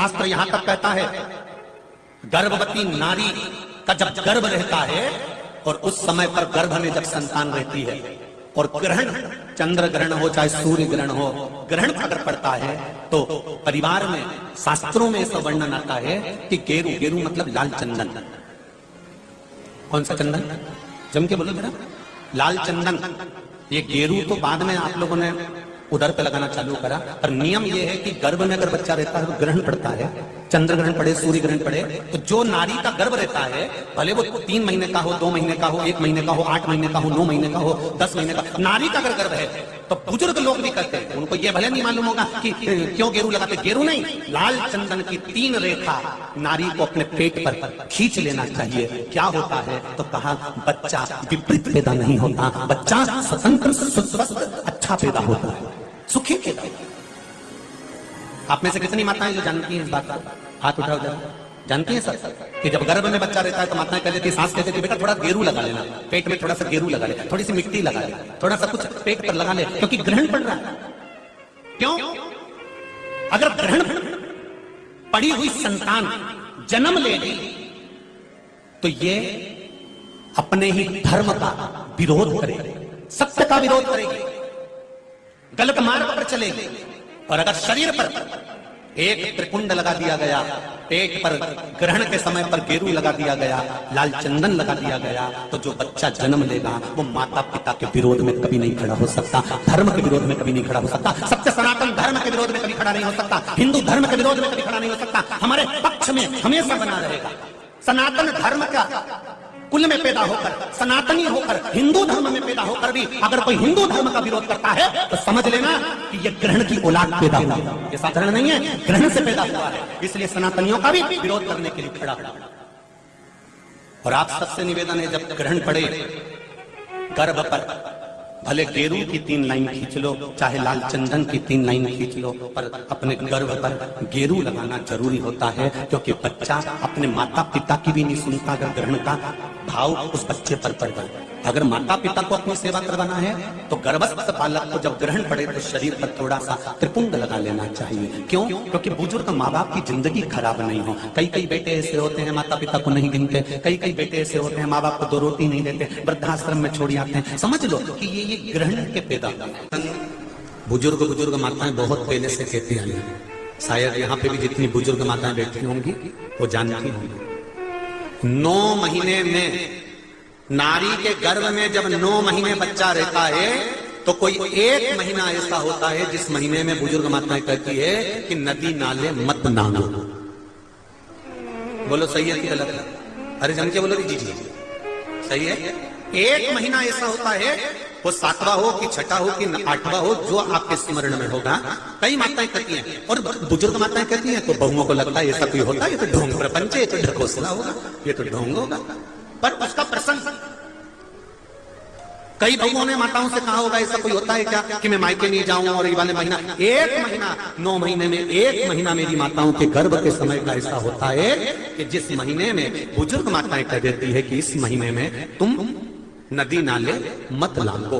शास्त्र यहां तक कहता है, गर्भवती नारी का जब गर्भ रहता है और उस समय पर गर्भ में जब संतान रहती है और ग्रहण, चंद्र ग्रहण हो चाहे सूर्य ग्रहण हो, ग्रहण अगर पड़ता है तो परिवार में शास्त्रों में ऐसा वर्णन आता है कि गेरू, गेरू मतलब लाल चंदन। कौन सा चंदन? जम के बोलो जरा। लाल चंदन। ये गेरू तो बाद में आप लोगों ने उधर पे लगाना चालू करा, पर नियम यह है कि गर्भ में अगर बच्चा रहता है तो ग्रहण पड़ता है, चंद्र ग्रहण पड़े, सूर्य ग्रहण पड़े, तो जो नारी का गर्भ रहता है, भले वो 3 महीने का हो, 2 महीने का हो, 1 महीने का हो, 8 महीने का हो, 9 महीने का हो, 10 महीने का, नारी का अगर गर्भ है तो बुजुर्ग लोग भी कहते हैं, उनको ये भले नहीं मालूम होगा कि क्यों गेरू लगाते। गेरू नहीं, लाल चंदन की 3 रेखा नारी को अपने पेट पर खींच लेना चाहिए। क्या होता है? तो कहा बच्चा विपरीत पैदा नहीं होता, बच्चा स्वतंत्र स्वस्थ अच्छा पैदा होता है, सुखी पैदा। आप में से कितनी माताएं जो जानती हैं इस बात को? हाथ उठाओ जरा। जानती हैं सर कि जब गर्भ में बच्चा रहता है तो माताएं कह देती है, सास कहती है बेटा थोड़ा गेरू लगा लेना, पेट में थोड़ा सा गेरू लगा ले, थोड़ी सी मिट्टी लगा ले, थोड़ा सा कुछ पेट पर लगा ले, क्योंकि ग्रहण पड़ रहा है। क्यों? अगर ग्रहण पड़ी हुई संतान जन्म लेगी तो ये अपने ही धर्म का विरोध करेगी, सत्य का विरोध करेगी, गलत मार्ग पर चलेगी। और अगर शरीर पर एक त्रिपुंड लगा दिया गया, पेट पर ग्रहण के समय पर गेरू लगा दिया गया, लाल चंदन लगा दिया गया, तो जो बच्चा जन्म लेगा वो माता पिता के विरोध में कभी नहीं खड़ा हो सकता, धर्म के विरोध में कभी नहीं खड़ा हो सकता, सत्य सनातन धर्म के विरोध में कभी खड़ा नहीं हो सकता, हिंदू धर्म के विरोध में कभी खड़ा नहीं हो सकता, हमारे पक्ष में हमेशा बना रहेगा। सनातन धर्म का कुल में पैदा होकर, सनातनी होकर, हिंदू धर्म में पैदा होकर भी अगर कोई हिंदू धर्म का विरोध करता है तो समझ लेना कि यह ग्रहण की औलाद पैदा हुआ, ये साधारण नहीं है, ग्रहण से पैदा हुआ है। इसलिए सनातनियों का भी विरोध करने के लिए खड़ा हुआ। और आप सबसे निवेदन है, जब ग्रहण पड़े गर्भ पर, भले गेरू की 3 लाइन खींच लो, चाहे लाल चंदन की 3 लाइन खींच लो, पर अपने गर्भ पर गेरू लगाना जरूरी होता है, क्योंकि बच्चा अपने माता पिता की भी नहीं सुनता अगर ग्रहण का भाव उस बच्चे पर पड़ जाए। अगर माता पिता को अपनी सेवा करवाना है तो गर्भस्थ बालक को जब ग्रहण पड़े तो शरीर पर थोड़ा सा त्रिपुंड लगा लेना चाहिए। क्यों? क्योंकि बुजुर्ग माँ बाप की जिंदगी खराब नहीं हो। कई बेटे ऐसे होते हैं माता पिता को नहीं गिनते, कई बेटे ऐसे होते हैं माँ बाप को 2 रोटी नहीं देते, वृद्धाश्रम में छोड़ आते हैं। समझ लो कि ये ग्रहण के पैदा बुजुर्ग माताएं बहुत पहले से कहती आई हैं, शायद यहाँ पे भी जितनी बुजुर्ग माताएं बैठी होंगी वो जानती होंगी। 9 महीने में नारी के गर्भ में जब 9 महीने बच्चा रहता है तो कोई 1 महीना ऐसा होता है जिस महीने में बुजुर्ग माताएं कहती है कि नदी नाले मत नांगो। बोलो सही है कि गलत है? अरे जम के बोलो जी जी सही है। 1 महीना ऐसा होता है, वो 7वां हो कि 6ठा हो कि 8वां हो, जो आपके स्मरण में होगा। कई माताएं कहती हैं और बुजुर्ग माताएं कहती हैं तो बहुओं को लगता है ऐसा कोई होता है, ये तो ढोंग प्रपंच है, ये तो ढकोसला होगा, ये तो ढोंग होगा। पर उसका प्रसंग कई बहुओं ने माताओं से कहा होगा ऐसा कोई होता है क्या कि मैं मायके नहीं जाऊं और ये वाले महीना 1 महीना 9 महीने में 1 महीना मेरी माताओं के गर्भ के समय का ऐसा होता है कि जिस महीने में बुजुर्ग माताएं कह देती है कि इस महीने में तुम नदी नाले मत लांगो,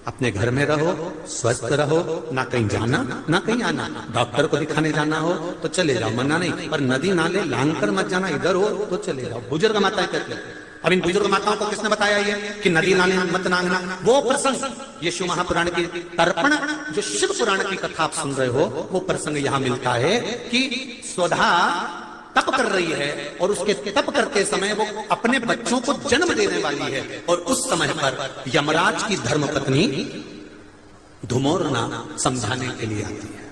अपने घर में रहो, स्वस्थ रहो, ना कहीं जाना ना कहीं आना। डॉक्टर को दिखाने जाना हो तो चले जाओ, मना नहीं, पर नदी नाले लांग कर मत जाना, इधर हो तो चले जाओ। बुजुर्ग माताएं कहती हैं। अब इन बुजुर्ग माताओं को किसने बताया ये कि नदी नाले मत नांगना? वो प्रसंग यीशु महापुराण की तर्पण, जो शिव पुराण की कथा आप सुन रहे हो, वो प्रसंग यहां मिलता है कि स्वधा तप कर रही है और उसके तप करते समय वो अपने बच्चों को जन्म देने वाली है, और उस समय पर यमराज की धर्मपत्नी धुमोरना समझाने के लिए आती है।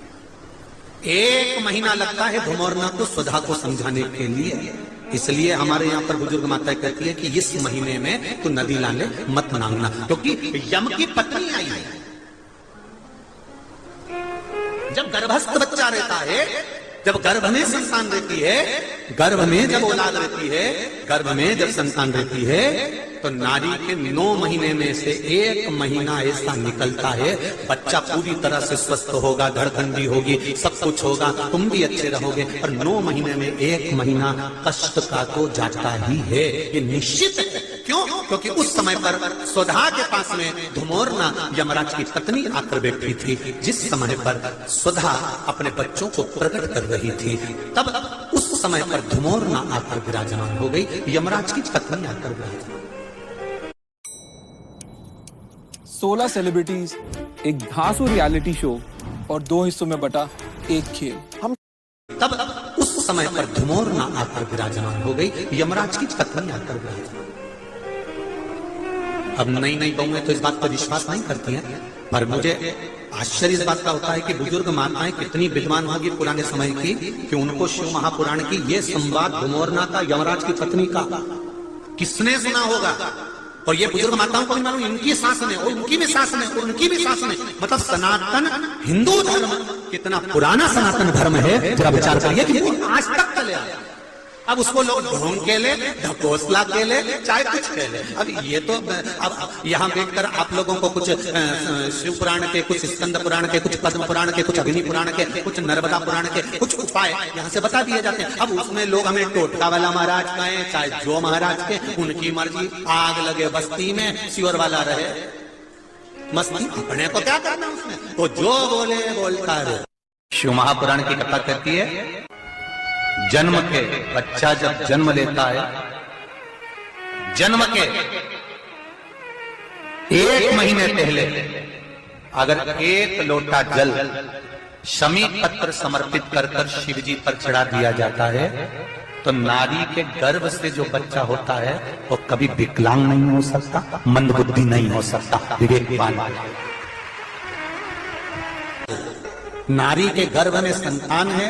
1 महीना लगता है धुमोरना को स्वधा को समझाने के लिए। इसलिए हमारे यहाँ पर बुजुर्ग माताएं कहती है कि इस महीने में तो नदी नाले मत नांगना, क्योंकि यम की पत्नी आई है। जब गर्भस्थ बच्चा रहता है, जब गर्भ में संतान रहती है, गर्भ में जब औलाद रहती है, गर्भ में जब संतान रहती है, तो नारी के 9 महीने में से 1 महीना ऐसा निकलता है, बच्चा पूरी तरह से स्वस्थ होगा, धड़कन भी होगी, सब कुछ होगा, तुम भी अच्छे रहोगे। और 9 महीने में 1 महीना कष्ट का तो जाता ही है, ये निश्चित है। क्यों? क्यों? क्योंकि उस समय पर स्वधा के पास में धुमोरना यमराज की पत्नी आकर बैठी थी। जिस समय पर स्वधा अपने बच्चों को प्रकट कर रही थी, तब उस समय पर धुमोरना आकर विराजमान हो गई, यमराज की पत्नी आकर विराजमान। 16 सेलिब्रिटीज, एक धांसू रियलिटी शो और 2 हिस्सों में बटा एक खेल। तब उस समय पर धुमोरना आकर विराजमान हो गई, यमराज की पत्नी आकर विराजमान। अब नई नई बहुएं तो इस बात पर विश्वास नहीं करती हैं, पर मुझे आश्चर्य इस बात का होता है कि बुजुर्ग माताएं कितनी विद्वान होगी पुराने समय की, कि उनको शिव महापुराण की ये संवाद धुमोरना का यमराज की पत्नी का किसने सुना होगा। और ये बुजुर्ग माताओं को भी मालूम, इनकी शासन है और उनकी भी शासन है और उनकी भी शासन है। मतलब सनातन हिंदू धर्म कितना पुराना सनातन धर्म है, जरा विचार करिए कि वो आज तक चले आए। अब उसको लोग ढोंग के ले, ढकोसला के ले, चाहे कुछ के ले। अब ये तो अब यहाँ बैठकर आप लोगों को कुछ शिव पुराण के, कुछ स्कंद पुराण के, कुछ पद्म पुराण के, कुछ अग्नि पुराण के, कुछ नर्मदा पुराण के कुछ उपाय यहाँ से बता दिए जाते हैं। अब उसमें लोग हमें टोटका वाला महाराज कहें, चाहे जो महाराज के, उनकी मर्जी। आग लगे बस्ती में, शिवर वाला रहे मस्ती, अपने को क्या करना उसमें, तो जो बोले बोलता रहे। शिव महापुराण की कथा कहती है, जन्म के बच्चा जब जन्म लेता है, जन्म के 1 महीने पहले अगर 1 लोटा जल शमी पत्र समर्पित कर कर शिव जी पर चढ़ा दिया जाता है, तो नारी के गर्भ से जो बच्चा होता है वो कभी विकलांग नहीं हो सकता, मंदबुद्धि नहीं हो सकता, विवेकवान। नारी के गर्भ में संतान है,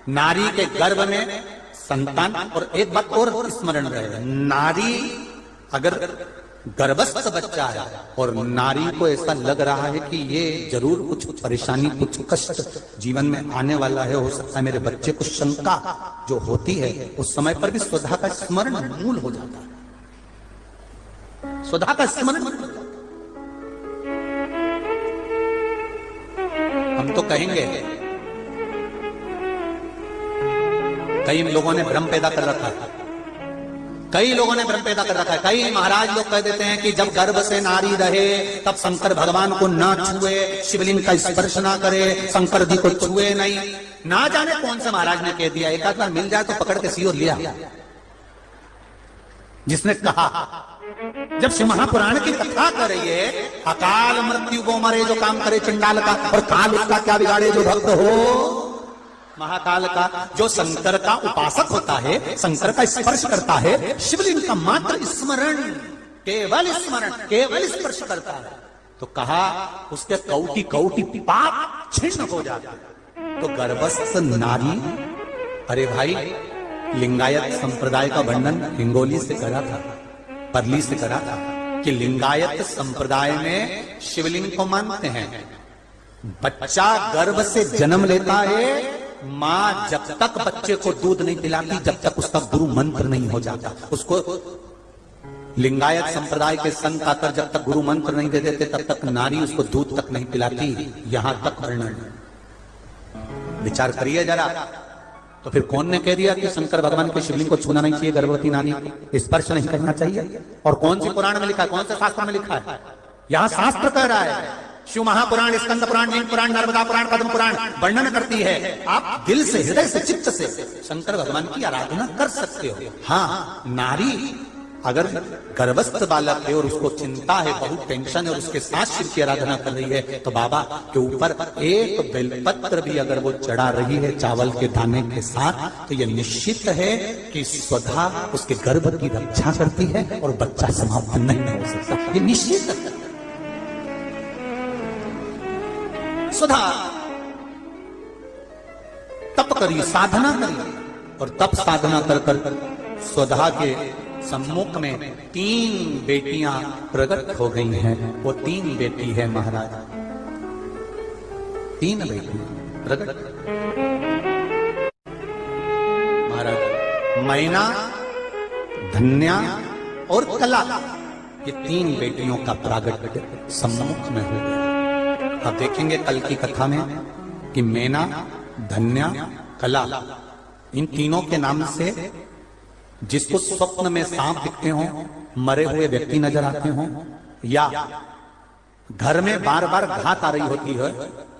नारी के गर्भ में संतान। और एक बात और स्मरण रहे, नारी अगर गर्भस्थ बच्चा है और नारी को ऐसा लग रहा है कि ये जरूर कुछ परेशानी, कुछ कष्ट जीवन में आने वाला है, हो सकता है मेरे बच्चे को शंका जो होती है, उस समय पर भी स्वधा का स्मरण मूल हो जाता है। स्वधा का स्मरण हम तो कहेंगे, कई लोगों ने भ्रम पैदा कर रखा है, कई लोगों ने भ्रम पैदा कर रखा है। कई महाराज लोग कह देते हैं कि जब गर्भ से नारी रहे तब शंकर भगवान को ना छुए, शिवलिंग का स्पर्श ना करे, शंकर जी को छुए नहीं। ना जाने कौन से महाराज ने कह दिया, एक आध बार मिल जाए तो पकड़ के सीओ लिया, जिसने कहा जब शिव महापुराण की कथा कर रही है, अकाल मृत्यु को मरे जो काम करे चंडाल का, और काल उसका क्या बिगाड़े जो भक्त हो महाकाल का। जो शंकर का उपासक होता है, शंकर का स्पर्श करता है, शिवलिंग का मात्र स्मरण, केवल स्मरण, केवल स्पर्श करता है, तो कहा उसके कौटी कौटी पाप छिन्न हो जाते। तो गर्भस्थ नारी, अरे भाई लिंगायत संप्रदाय का वर्णन हिंगोली से करा था, परली से करा था, कि लिंगायत संप्रदाय में शिवलिंग को मानते हैं। बच्चा गर्भ से जन्म लेता है, मां जब तक बच्चे को दूध नहीं पिलाती, जब तक उसका गुरु मंत्र नहीं हो जाता, उसको लिंगायत संप्रदाय के संत आकर जब तक गुरु मंत्र नहीं दे देते, तब तक नारी उसको दूध तक नहीं पिलाती। यहां तक वर्णन, विचार करिए जरा। तो फिर कौन ने कह दिया कि शंकर भगवान के शिवलिंग को छूना नहीं चाहिए, गर्भवती नारी को स्पर्श नहीं करना चाहिए? और कौन सी पुराण में लिखा है, कौन से शास्त्र में लिखा है? यहां शास्त्र कह रहा है, शिव महापुराण, स्कंद पुराण, लिंग पुराण, नर्मदा पुराण, पद्म पुराण वर्णन करती है। आप दिल से, हृदय से, चित्त से शंकर भगवान की आराधना कर सकते हो। हाँ, नारी अगर गर्भस्थ बालक है और उसको चिंता है, बहुत टेंशन है, और उसके साथ शिव की आराधना कर रही है, तो बाबा के ऊपर एक बेलपत्र भी अगर वो चढ़ा रही है चावल के दाने के साथ, तो ये निश्चित है कि स्वधा उसके गर्भ की रक्षा करती है और बच्चा समाप्त नहीं हो सकता, ये निश्चित है। स्वधा तप करी, साधना करी, और तप साधना कर कर स्वधा के सम्मुख में 3 बेटियां प्रकट हो गई हैं। वो 3 बेटी है महाराज, 3 बेटी प्रकट महाराज, मैना, धन्या और कला, ये 3 बेटियों का प्रागट्य सम्मुख में हो गया। आप देखेंगे कल की कथा में कि मैना, धन्या, कला, इन तीनों के नाम से जिसको स्वप्न में सांप दिखते हों, मरे हुए व्यक्ति नजर आते हों, या घर में बार बार घात आ रही होती है,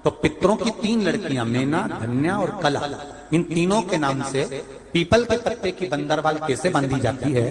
तो पितरों की 3 लड़कियां मेना, धन्या और कला, इन तीनों के नाम से पीपल के पत्ते की बंदरवाल कैसे बांधी जाती है